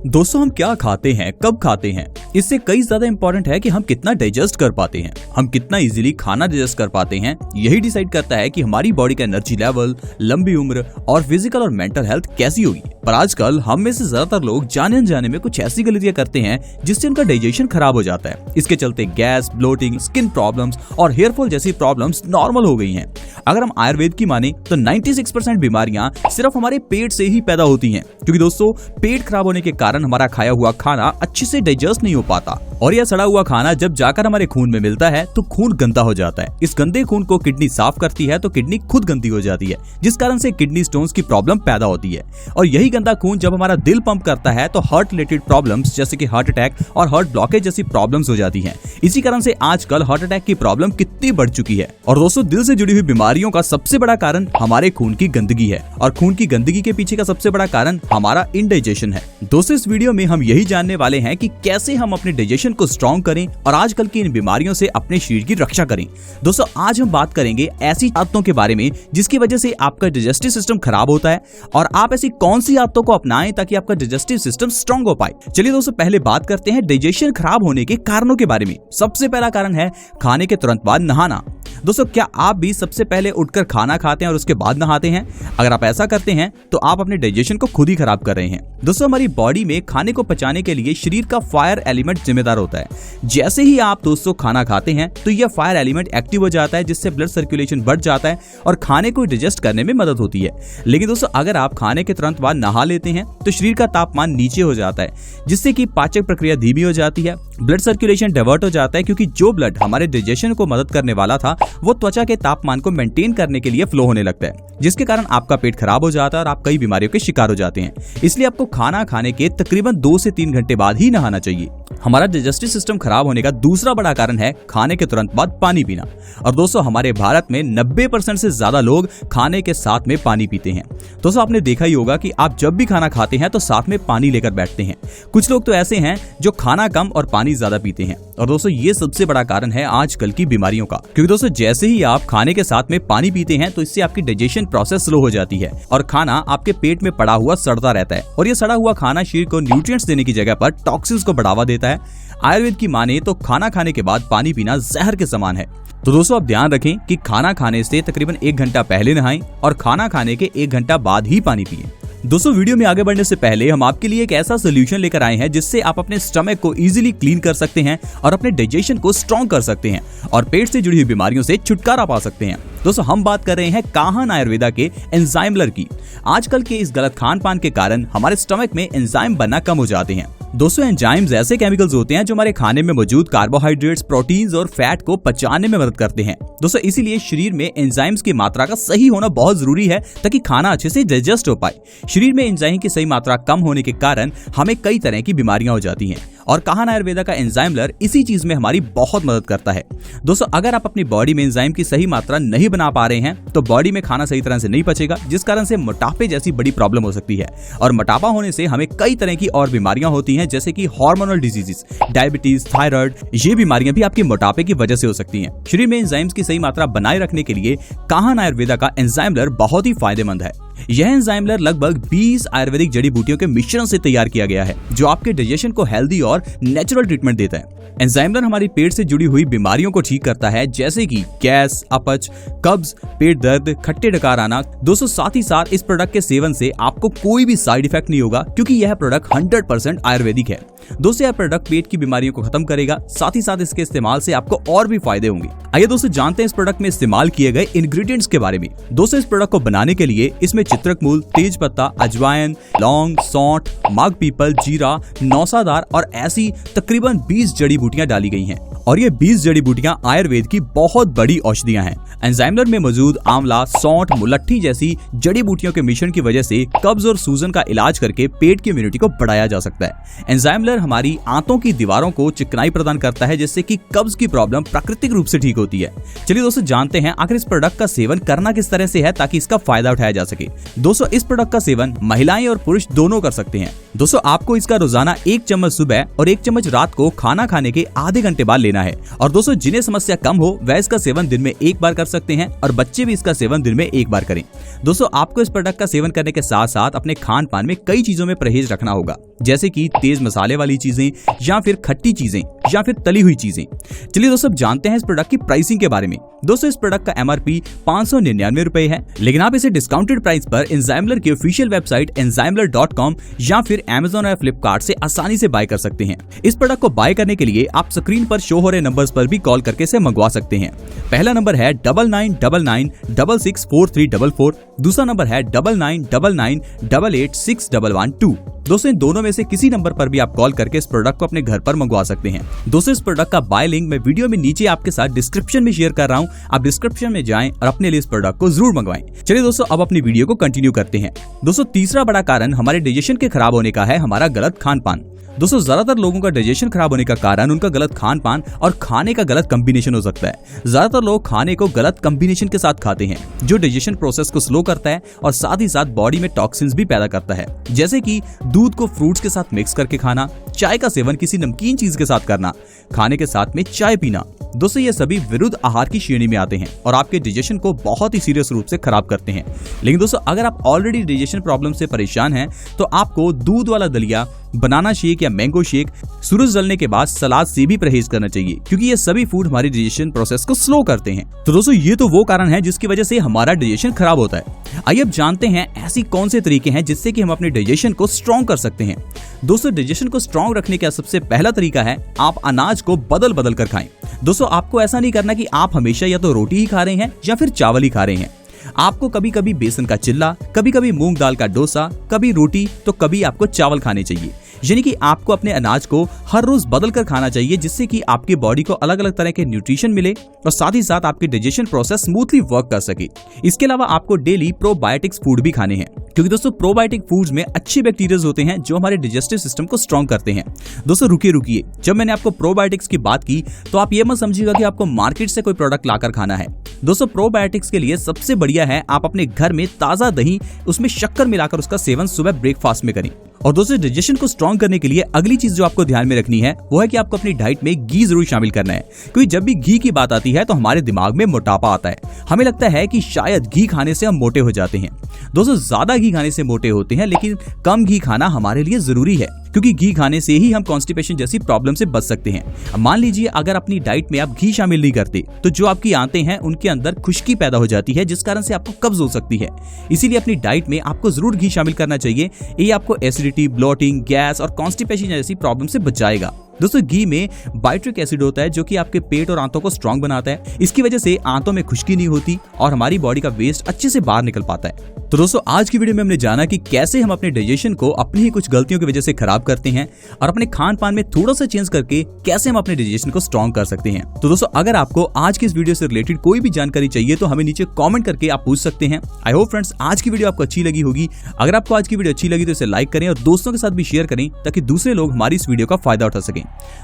दोस्तों, हम क्या खाते हैं, कब खाते हैं, इससे कई ज्यादा इंपॉर्टेंट है कि हम कितना डाइजेस्ट कर पाते हैं, हम कितना इजीली खाना डाइजेस्ट कर पाते हैं। यही डिसाइड करता है कि हमारी बॉडी का एनर्जी लेवल, लंबी उम्र और फिजिकल और मेंटल हेल्थ कैसी होगी। पर आजकल हम में से ज्यादातर लोग जाने अनजाने में कुछ ऐसी गलतियां करते हैं जिससे उनका डाइजेशन खराब हो जाता है। इसके चलते गैस, ब्लोटिंग, स्किन प्रॉब्लम्स और हेयर फॉल जैसी प्रॉब्लम्स नॉर्मल हो गई हैं। अगर हम आयुर्वेद की माने तो 96% बीमारियां सिर्फ हमारे पेट से ही पैदा होती हैं, क्योंकि दोस्तों पेट खराब होने के कारण हमारा खाया हुआ खाना अच्छे से डाइजेस्ट नहीं हो पाता और यह सड़ा हुआ खाना जब जाकर हमारे खून में मिलता है तो खून गंदा हो जाता है। इस गंदे खून को किडनी साफ करती है तो किडनी खुद गंदी हो जाती है, जिस कारण से किडनी स्टोन्स की प्रॉब्लम पैदा होती है। और यही गंदा खून जब हमारा दिल पंप करता है तो हार्ट रिलेटेड प्रॉब्लम्स जैसे कि हार्ट अटैक और हार्ट ब्लॉकेज जैसी प्रॉब्लम्स हो जाती हैं। इसी कारण से आजकल हार्ट अटैक की प्रॉब्लम कितनी बढ़ चुकी है। और दोस्तों, दिल से जुड़ी हुई बीमारियों का सबसे बड़ा कारण हमारे खून की गंदगी है और खून की गंदगी के पीछे का सबसे बड़ा कारण हमारा इंडाइजेशन है। दोस्तों, इस वीडियो में हम यही जानने वाले हैं कि कैसे हम अपने डाइजेशन को स्ट्रॉन्ग करें और आजकल की इन बीमारियों से अपने शरीर की रक्षा करें। दोस्तों, आज हम बात करेंगे ऐसी आदतों के बारे में जिसकी वजह से आपका डाइजेस्टिव सिस्टम खराब होता है और आप ऐसी कौन सी आदतों को अपनाएं ताकि आपका डाइजेस्टिव सिस्टम स्ट्रॉन्ग हो पाए। चलिए दोस्तों, पहले बात करते हैं डाइजेशन खराब होने के कारणों के बारे में। सबसे पहला कारण है खाने के तुरंत बाद नहाना। दोस्तों, क्या आप भी सबसे पहले उठकर खाना खाते हैं और उसके बाद नहाते हैं? अगर आप ऐसा करते हैं तो आप अपने डाइजेशन को खुद ही खराब कर रहे हैं। दोस्तों, हमारी बॉडी में खाने को पचाने के लिए शरीर का फायर एलिमेंट जिम्मेदार होता है। जैसे ही आप दोस्तों खाना खाते हैं तो यह फायर एलिमेंट एक्टिव हो जाता है, जिससे ब्लड सर्कुलेशन बढ़ जाता है और खाने को डाइजेस्ट करने में मदद होती है। लेकिन दोस्तों, अगर आप खाने के तुरंत बाद नहा लेते हैं तो शरीर का तापमान नीचे हो जाता है, जिससे कि पाचक प्रक्रिया धीमी हो जाती है, ब्लड सर्कुलेशन डाइवर्ट हो जाता है, क्योंकि जो ब्लड हमारे डाइजेशन को मदद करने वाला था वो त्वचा के तापमान को मेंटेन करने के लिए फ्लो होने लगता है, जिसके कारण आपका पेट खराब हो जाता है और आप कई बीमारियों के शिकार हो जाते हैं। इसलिए आपको खाना खाने के तकरीबन 2 से 3 घंटे बाद ही नहाना चाहिए। हमारा डाइजेस्टिव सिस्टम खराब होने का दूसरा बड़ा कारण है खाने के तुरंत बाद पानी पीना। और दोस्तों, हमारे भारत में 90% से ज्यादा लोग खाने के साथ में पानी पीते हैं। दोस्तों, आपने देखा ही होगा कि आप जब भी खाना खाते हैं तो साथ में पानी लेकर बैठते हैं। कुछ लोग तो ऐसे हैं जो खाना कम और पानी ज्यादा पीते हैं। और दोस्तों, ये सबसे बड़ा कारण है आजकल की बीमारियों का, क्योंकि दोस्तों जैसे ही आप खाने के साथ में पानी पीते हैं तो इससे आपकी डाइजेशन प्रोसेस स्लो हो जाती है और खाना आपके पेट में पड़ा हुआ सड़ता रहता है और ये सड़ा हुआ खाना शरीर को न्यूट्रिएंट्स देने की जगह पर टॉक्सिन्स को बढ़ावा देता है। आयुर्वेद की माने तो खाना खाने के बाद पानी पीना जहर के समान है। तो दोस्तों, आप ध्यान रखें कि खाना खाने से तकरीबन 1 घंटा पहले नहाएं और खाना खाने के 1 घंटा बाद ही पानी पिएं। दोस्तों, वीडियो में आगे बढ़ने से पहले हम आपके लिए एक ऐसा सोल्यूशन लेकर आए हैं जिससे आप अपने स्टमक को इजीली क्लीन कर सकते हैं और अपने डाइजेशन को स्ट्रॉन्ग कर सकते हैं और पेट से जुड़ी हुई बीमारियों से छुटकारा पा सकते हैं। दोस्तों, हम बात कर रहे हैं काहन आयुर्वेदा के एंजाइमलर की। आजकल के इस गलत खान पान के कारण हमारे स्टमक में एंजाइम बनना कम हो जाते हैं। दोस्तों, एंजाइम्स ऐसे केमिकल्स होते हैं जो हमारे खाने में मौजूद कार्बोहाइड्रेट्स, प्रोटीन्स और फैट को पचाने में मदद करते हैं। दोस्तों, इसीलिए शरीर में एंजाइम्स की मात्रा का सही होना बहुत जरूरी है ताकि खाना अच्छे से डाइजेस्ट हो पाए। शरीर में एंजाइम की सही मात्रा कम होने के कारण हमें कई तरह की बीमारियां हो जाती हैं और काहन आयुर्वेदा का एंजाइमलर इसी चीज में हमारी बहुत मदद करता है। दोस्तों, अगर आप अपनी बॉडी में एंजाइम की सही मात्रा नहीं बना पा रहे हैं तो बॉडी में खाना सही तरह से नहीं पचेगा, जिस कारण से मोटापे जैसी बड़ी प्रॉब्लम हो सकती है। और मोटापा होने से हमें कई तरह की और बीमारियां होती हैं, जैसे कि हार्मोनल डिजीजेस, डायबिटीज, थायराइड। ये बीमारियां भी आपके मोटापे की वजह से हो सकती हैं। शरीर में एंजाइम्स की सही मात्रा बनाए रखने के लिए काहन आयुर्वेदा का एंजाइमलर बहुत ही फायदेमंद है। यह एंजाइमलर लगभग 20 आयुर्वेदिक जड़ी बूटियों के मिश्रण से तैयार किया गया है, जो आपके डाइजेशन को हेल्दी और नेचुरल ट्रीटमेंट देता है। एंजाइमलर हमारी पेट से जुड़ी हुई बीमारियों को ठीक करता है, जैसे कि गैस, अपच, कब्ज, पेट दर्द, खट्टे डकार आना। दोस्तों, साथ ही साथ इस प्रोडक्ट के सेवन से आपको कोई भी साइड इफेक्ट नहीं होगा, क्योंकि यह प्रोडक्ट 100% आयुर्वेदिक है। दोस्तों, यह प्रोडक्ट पेट की बीमारियों को खत्म करेगा, साथ ही साथ इसके इस्तेमाल से आपको और भी फायदे होंगे। आइए दोस्तों, जानते हैं इस प्रोडक्ट में इस्तेमाल किए गए इंग्रेडिएंट्स के बारे में। दोस्तों, इस प्रोडक्ट को बनाने के लिए इसमें चित्रकमूल, तेज पत्ता, अजवाइन, लौंग, सौंठ, माघ पीपल, जीरा, नौसादार और ऐसी तकरीबन 20 जड़ी बूटियां डाली गई हैं और ये 20 जड़ी बूटियां आयुर्वेद की बहुत बड़ी औषधियां हैं। एंजाइमलर में मौजूद आंवला, सौंठ, मुलट्ठी जैसी जड़ी बूटियों के मिश्रण की वजह से कब्ज और सूजन का इलाज करके पेट की इम्यूनिटी को बढ़ाया जा सकता है। एंजाइमलर हमारी आंतों की दीवारों को चिकनाई प्रदान करता है, जिससे कि कब्ज की प्रॉब्लम प्राकृतिक रूप से ठीक होती है। चलिए दोस्तों, जानते हैं आखिर इस प्रोडक्ट का सेवन करना किस तरह से है ताकि इसका फायदा उठाया जा सके। दोस्तों, इस प्रोडक्ट का सेवन महिलाएं और पुरुष दोनों कर सकते हैं। दोस्तों, आपको इसका रोजाना 1 चम्मच सुबह और 1 चम्मच रात को खाना खाने के आधे घंटे बाद लेना है। और दोस्तों, जिन्हें समस्या कम हो वह इसका सेवन दिन में 1 बार कर सकते हैं और बच्चे भी इसका सेवन दिन में 1 बार करें। दोस्तों, आपको इस प्रोडक्ट का सेवन करने के साथ साथ अपने खान पान में कई चीजों में परहेज रखना होगा। जैसे कि तेज मसाले वाली चीजें या फिर खट्टी चीजें या फिर तली हुई चीजें। चलिए दोस्तों जानते हैं इस प्रोडक्ट की प्राइसिंग के बारे में। दोस्तों इस प्रोडक्ट का MRP 599 रुपए है, लेकिन आप इसे डिस्काउंटेड प्राइस पर एंजाइमलर की ऑफिशियल वेबसाइट enzymler.com या फिर Amazon और फ्लिपकार्ट से आसानी से बाय कर सकते हैं। इस प्रोडक्ट को बाय करने के लिए आप स्क्रीन पर शो हो रहे नंबर्स पर भी कॉल करके इसे मंगवा सकते हैं। पहला नंबर है 9999664344, दूसरा नंबर है 9999888612। दोस्तों इन दोनों में से किसी नंबर पर भी आप कॉल करके इस प्रोडक्ट को अपने घर पर मंगवा सकते हैं। दोस्तों इस प्रोडक्ट का बाय लिंक मैं वीडियो में नीचे आपके साथ डिस्क्रिप्शन में शेयर कर रहा हूं, आप डिस्क्रिप्शन में जाएं और अपने लिए इस प्रोडक्ट को जरूर मंगवाएं। चलिए दोस्तों अब अपनी वीडियो को कंटिन्यू करते हैं। दोस्तों तीसरा बड़ा कारण हमारे डाइजेशन के खराब होने का है हमारा गलत खान पान। दोस्तों ज्यादातर लोगों का डाइजेशन खराब होने का कारण उनका गलत खान पान और खाने का गलत कॉम्बिनेशन हो सकता है। ज्यादातर लोग खाने को गलत कॉम्बिनेशन के साथ खाते हैं जो डाइजेशन प्रोसेस को स्लो करता है और साथ ही साथ बॉडी में टॉक्सिन्स भी पैदा करता है, जैसे कि दूध को फ्रूट्स के साथ मिक्स करके खाना, चाय का सेवन किसी नमकीन चीज के साथ करना, खाने के साथ में चाय पीना। दोस्तों ये सभी विरुद्ध आहार की श्रेणी में आते हैं और आपके डाइजेशन को बहुत ही सीरियस रूप से खराब करते हैं। लेकिन दोस्तों अगर आप ऑलरेडी डाइजेशन प्रॉब्लम से परेशान हैं तो आपको दूध वाला दलिया, बनाना शेक या मैंगो शेक, सूरज जलने के बाद सलाद से भी परहेज करना चाहिए, क्योंकि ये सभी फूड हमारी डाइजेशन प्रोसेस को स्लो करते हैं। तो दोस्तों ये तो वो कारण है जिसकी वजह से हमारा डाइजेशन खराब होता है। आइए अब जानते हैं ऐसी कौन से तरीके हैं जिससे कि हम अपने डाइजेशन को स्ट्रॉन्ग कर सकते हैं। दोस्तों डाइजेशन को स्ट्रॉन्ग रखने का सबसे पहला तरीका है आप अनाज को बदल बदल कर खाएं। दोस्तों आपको ऐसा नहीं करना कि आप हमेशा या तो रोटी ही खा रहे हैं या फिर चावल ही खा रहे हैं। आपको कभी कभी बेसन का चिल्ला, कभी कभी मूंग दाल का डोसा, कभी रोटी तो कभी आपको चावल खाने चाहिए। यानी कि आपको अपने अनाज को हर रोज बदल कर खाना चाहिए, जिससे कि आपकी बॉडी को अलग अलग तरह के न्यूट्रिशन मिले और साथ ही साथ आपकी डाइजेशन प्रोसेस स्मूथली वर्क कर सके। इसके अलावा आपको डेली प्रोबायोटिक्स फूड भी खाने हैं, क्योंकि दोस्तों प्रोबायोटिक फूड्स में अच्छे बैक्टीरियाज होते हैं जो हमारे डाइजेस्टिव सिस्टम को स्ट्रॉन्ग करते हैं। दोस्तों रुकिए, जब मैंने आपको प्रोबायोटिक्स की बात की तो आप ये मत समझिएगा कि आपको मार्केट से कोई प्रोडक्ट लाकर खाना है। दोस्तों प्रोबायोटिक्स के लिए सबसे बढ़िया है आप अपने घर में ताजा दही, उसमें शक्कर मिलाकर उसका सेवन सुबह ब्रेकफास्ट में करें। और दोस्तों डाइजेशन को स्ट्रॉन्ग करने के लिए अगली चीज जो आपको ध्यान में रखनी है वो है कि आपको अपनी डाइट में घी जरूर शामिल करना है, क्योंकि जब भी घी की बात आती है तो हमारे दिमाग में मोटापा आता है। हमें लगता है कि शायद घी खाने से हम मोटे हो जाते हैं। दोस्तों ज्यादा घी खाने से मोटे होते हैं, लेकिन कम घी खाना हमारे लिए जरूरी है, क्योंकि घी खाने से ही हम कॉन्स्टिपेशन जैसी प्रॉब्लम से बच सकते हैं। मान लीजिए अगर अपनी डाइट में आप घी शामिल नहीं करते तो जो आपकी आंतें हैं उनके अंदर खुश्की पैदा हो जाती है, जिस कारण से आपको कब्ज हो सकती है। इसीलिए अपनी डाइट में आपको जरूर घी शामिल करना चाहिए। ये आपको एसिडिटी, ब्लोटिंग, गैस और कॉन्स्टिपेशन जैसी प्रॉब्लम से बचाएगा। दोस्तों घी में बाइट्रिक एसिड होता है जो कि आपके पेट और आंतों को स्ट्रॉन्ग बनाता है। इसकी वजह से आंतों में खुश्की नहीं होती और हमारी बॉडी का वेस्ट अच्छे से बाहर निकल पाता है। तो दोस्तों आज की वीडियो में हमने जाना कि कैसे हम अपने डाइजेशन को अपनी ही कुछ गलतियों की वजह से खराब करते हैं और अपने खान पान में थोड़ा सा चेंज करके कैसे हम अपने डाइजेशन को स्ट्रॉन्ग कर सकते हैं। तो दोस्तों अगर आपको आज की इस वीडियो से रिलेटेड कोई भी जानकारी चाहिए तो हमें नीचे कॉमेंट करके आप पूछ सकते हैं। आई होप फ्रेंड्स आज की वीडियो आपको अच्छी लगी होगी। अगर आपको आज की वीडियो अच्छी लगी तो इसे लाइक करें और दोस्तों के साथ भी शेयर करें, ताकि दूसरे लोग हमारी इस वीडियो का फायदा उठा सकें।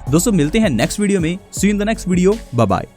दोस्तों मिलते हैं नेक्स्ट वीडियो में। See you in the next video. Bye bye.